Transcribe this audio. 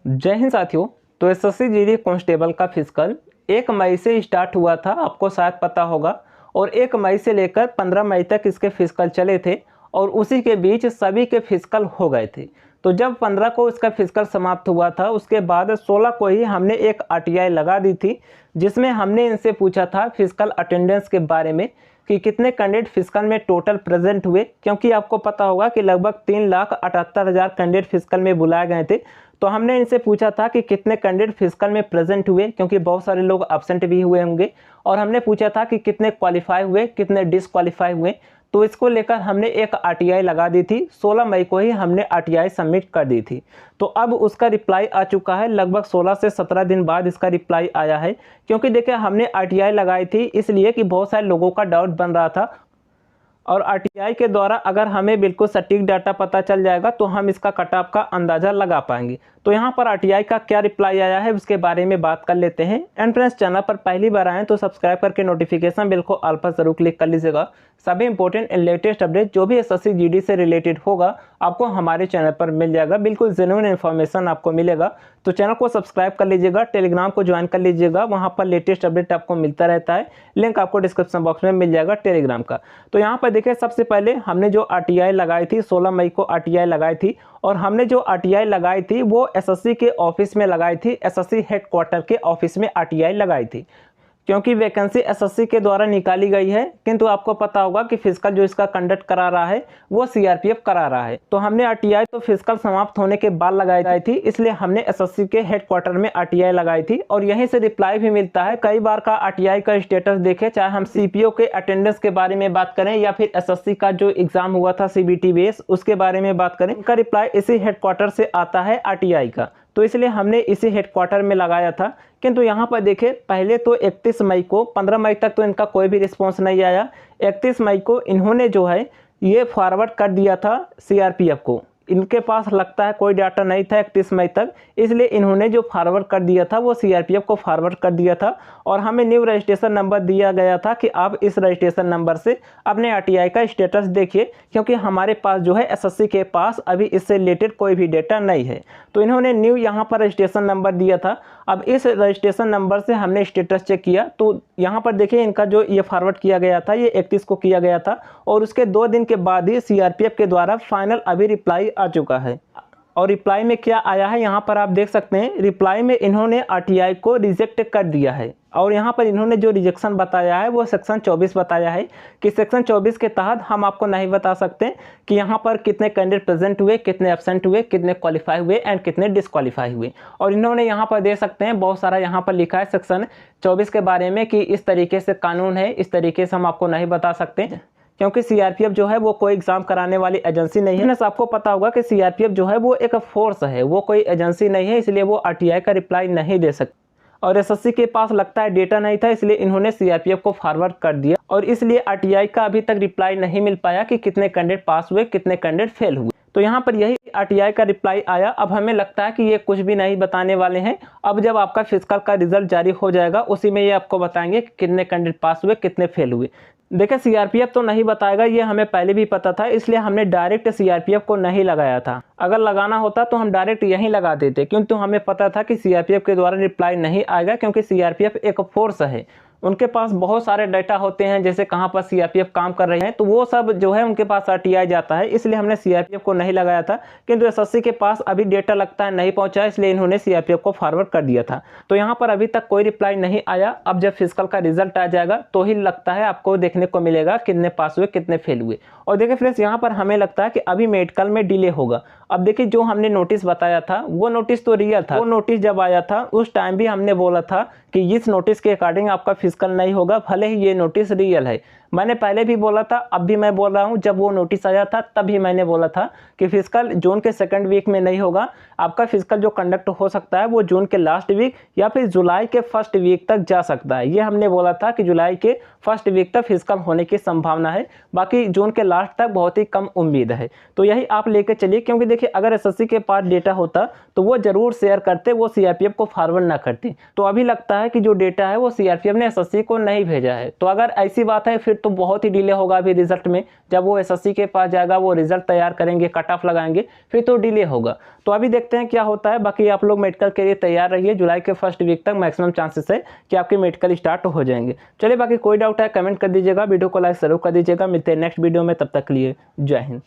जय हिंद साथियों। तो एसएससी जीडी कांस्टेबल का फिजिकल 1 मई से स्टार्ट हुआ था, आपको शायद पता होगा। और 1 मई से लेकर 15 मई तक इसके फिजिकल चले थे और उसी के बीच सभी के फिजिकल हो गए थे। तो जब 15 को इसका फिजिकल समाप्त हुआ था, उसके बाद 16 को ही हमने एक आरटीआई लगा दी थी, जिसमें हमने इनसे पूछा था फिजिकल अटेंडेंस के बारे में कि कितने कैंडिडेट फिजिकल में टोटल प्रेजेंट हुए। क्योंकि आपको पता होगा कि लगभग 3,78,000 कैंडिडेट फिजिकल में बुलाए गए थे। तो हमने इनसे पूछा था कि कितने कैंडिडेट फिजिकल में प्रेजेंट हुए, क्योंकि बहुत सारे लोग एब्सेंट भी हुए होंगे। और हमने पूछा था कि कितने क्वालिफाई हुए, कितने डिसक्वालीफाई हुए। तो इसको लेकर हमने एक आरटीआई लगा दी थी। 16 मई को ही हमने आरटीआई सबमिट कर दी थी। तो अब उसका रिप्लाई आ चुका है, लगभग 16 से 17 दिन बाद इसका रिप्लाई आया है। क्योंकि देखिए, हमने आरटीआई लगाई थी इसलिए कि बहुत सारे लोगों का डाउट बन रहा था, और आरटीआई के द्वारा अगर हमें बिल्कुल सटीक डाटा पता चल जाएगा तो हम इसका कट ऑफ का अंदाज़ा लगा पाएंगे। तो यहाँ पर आरटीआई का क्या रिप्लाई आया है उसके बारे में बात कर लेते हैं। एंड फ्रेंड्स, चैनल पर पहली बार आएँ तो सब्सक्राइब करके नोटिफिकेशन बेल को ऑल पर जरूर क्लिक कर लीजिएगा। सभी इंपॉर्टेंट एंड लेटेस्ट अपडेट जो भी एसएससी जीडी से रिलेटेड होगा आपको हमारे चैनल पर मिल जाएगा। बिल्कुल जेन्युइन इन्फॉर्मेशन आपको मिलेगा। तो चैनल को सब्सक्राइब कर लीजिएगा, टेलीग्राम को ज्वाइन कर लीजिएगा, वहाँ पर लेटेस्ट अपडेट आपको मिलता रहता है। लिंक आपको डिस्क्रिप्शन बॉक्स में मिल जाएगा टेलीग्राम का। तो यहाँ पर देखिए, सबसे पहले हमने जो आरटीआई लगाई थी, 16 मई को आरटीआई लगाई थी। और हमने जो आरटीआई लगाई थी वो एसएससी के ऑफिस में लगाई थी, एसएससी हेडक्वार्टर के ऑफिस में आरटीआई लगाई थी। क्योंकि वैकेंसी एसएससी के द्वारा निकाली गई है, किंतु आपको पता होगा कि फिजिकल जो इसका कंडक्ट करा रहा है वो सीआरपीएफ करा रहा है। तो हमने आरटीआई तो फिजिकल समाप्त होने के बाद लगाई थी, इसलिए हमने एसएससी के हेडक्वार्टर में आरटीआई लगाई थी। और यहीं से रिप्लाई भी मिलता है। कई बार का आरटीआई का स्टेटस देखे, चाहे हम सीपीओ के अटेंडेंस के बारे में बात करें या फिर एसएससी का जो एग्जाम हुआ था सीबीटी बेस, उसके बारे में बात करें, उनका रिप्लाई इसी हेडक्वार्टर से आता है आरटीआई का। तो इसलिए हमने इसी हेडक्वार्टर में लगाया था। किंतु यहाँ पर देखिए, पहले तो 31 मई को, 15 मई तक तो इनका कोई भी रिस्पॉन्स नहीं आया। 31 मई को इन्होंने जो है ये फॉरवर्ड कर दिया था सीआरपीएफ को। इनके पास लगता है कोई डाटा नहीं था 31 मई तक, इसलिए इन्होंने जो फॉरवर्ड कर दिया था वो सीआरपीएफ को फॉरवर्ड कर दिया था। और हमें न्यू रजिस्ट्रेशन नंबर दिया गया था कि आप इस रजिस्ट्रेशन नंबर से अपने आरटीआई का स्टेटस देखिए, क्योंकि हमारे पास जो है एसएससी के पास अभी इससे रिलेटेड कोई भी डेटा नहीं है। तो इन्होंने न्यू यहाँ पर रजिस्ट्रेशन नंबर दिया था। अब इस रजिस्ट्रेशन नंबर से हमने स्टेटस चेक किया तो यहाँ पर देखिए, इनका जो ये फॉरवर्ड किया गया था ये 31 को किया गया था। और उसके 2 दिन के बाद ही सीआरपीएफ के द्वारा फाइनल अभी रिप्लाई आ चुका है। और रिप्लाई में क्या आया है यहाँ पर आप देख सकते हैं। रिप्लाई में इन्होंने आरटीआई को रिजेक्ट कर दिया है। और यहाँ पर इन्होंने जो रिजेक्शन बताया है वो सेक्शन 24 बताया है कि सेक्शन 24 के तहत हम आपको नहीं बता सकते कि यहाँ पर कितने कैंडिडेट प्रेजेंट हुए, कितने एब्सेंट हुए, कितने क्वालिफाई हुए एंड कितने डिसक्वालीफाई हुए। और इन्होंने यहाँ पर देख सकते हैं बहुत सारा यहाँ पर लिखा है सेक्शन 24 के बारे में कि इस तरीके से कानून है, इस तरीके से हम आपको नहीं बता सकते, क्योंकि सीआरपीएफ जो है वो कोई एग्जाम कराने वाली एजेंसी नहीं है। आपको पता होगा कि सीआरपीएफ जो है वो एक फोर्स है, वो कोई एजेंसी नहीं है, इसलिए वो आरटीआई का रिप्लाई नहीं दे सकती। और एसएससी के पास लगता है डेटा नहीं था, इसलिए इन्होंने सीआरपीएफ को फॉरवर्ड कर दिया। और इसलिए आरटीआई का अभी तक रिप्लाई नहीं मिल पाया कि कितने कैंडिडेट पास हुए, कितने कैंडिडेट फेल हुए। तो यहाँ पर यही आरटीआई का रिप्लाई आया। अब हमें लगता है कि ये कुछ भी नहीं बताने वाले हैं। अब जब आपका फिजिकल का रिजल्ट जारी हो जाएगा उसी में ये आपको बताएंगे कि कितने कैंडिडेट पास हुए, कितने फेल हुए। देखिए, सीआरपीएफ तो नहीं बताएगा, ये हमें पहले भी पता था, इसलिए हमने डायरेक्ट सीआरपीएफ को नहीं लगाया था। अगर लगाना होता तो हम डायरेक्ट यहीं लगा देते, क्योंकि हमें पता था कि सीआरपीएफ के द्वारा रिप्लाई नहीं आएगा, क्योंकि सीआरपीएफ एक फोर्स है। उनके पास बहुत सारे डाटा होते हैं, जैसे कहाँ पर सीआरपीएफ काम कर रहे हैं, तो वो सब जो है उनके पास आरटीआई जाता है, इसलिए हमने सीआरपीएफ को नहीं लगाया था। किंतु एसएससी के पास अभी डेटा लगता है नहीं पहुंचा, इसलिए इन्होंने सीआरपीएफ को फॉरवर्ड कर दिया था। तो यहाँ पर अभी तक कोई रिप्लाई नहीं आया। अब जब फिजिकल का रिजल्ट आ जाएगा तो ही लगता है आपको देखने को मिलेगा कितने पास हुए, कितने फेल हुए। और देखिए फ्रेंड्स, यहाँ पर हमें लगता है कि अभी मेडिकल में डिले होगा। अब देखिए, जो हमने नोटिस बताया था वो नोटिस तो रियल था। वो नोटिस जब आया था उस टाइम भी हमने बोला था कि इस नोटिस के अकॉर्डिंग आपका फिजिकल नहीं होगा, भले ही ये नोटिस रियल है। मैंने पहले भी बोला था, अब भी मैं बोल रहा हूँ, जब वो नोटिस आया था तभी मैंने बोला था कि फिजिकल जून के 2nd वीक में नहीं होगा। आपका फिजिकल जो कंडक्ट हो सकता है वो जून के लास्ट वीक या फिर जुलाई के 1st वीक तक जा सकता है। ये हमने बोला था कि जुलाई के 1st वीक तक फिजिकल होने की संभावना है, बाकी जून के लास्ट तक बहुत ही कम उम्मीद है। तो यही आप लेके चलिए, क्योंकि देखिए, अगर एसएससी के पास डेटा होता तो वो जरूर शेयर करते, वो सीआरपीएफ को फॉरवर्ड ना करते। तो अभी लगता है कि जो डेटा है वो सीआरपीएफ ने एसएससी को नहीं भेजा है। तो अगर ऐसी बात है फिर तो बहुत ही डिले होगा अभी रिजल्ट में। जब वो एसएससी के पास जाएगा, वो रिजल्ट तैयार करेंगे, कट ऑफ लगाएंगे, फिर तो डिले होगा। तो अभी देखते हैं क्या होता है। बाकी आप लोग मेडिकल के लिए तैयार रहिए। जुलाई के फर्स्ट वीक तक मैक्सिमम चांसेस है कि आपके मेडिकल स्टार्ट हो जाएंगे। चलिए, बाकी कोई डाउट है कमेंट कर दीजिएगा, वीडियो को लाइक जरूर कर दीजिएगा। मिलते हैं नेक्स्ट वीडियो में, तब तक के लिए जय हिंद।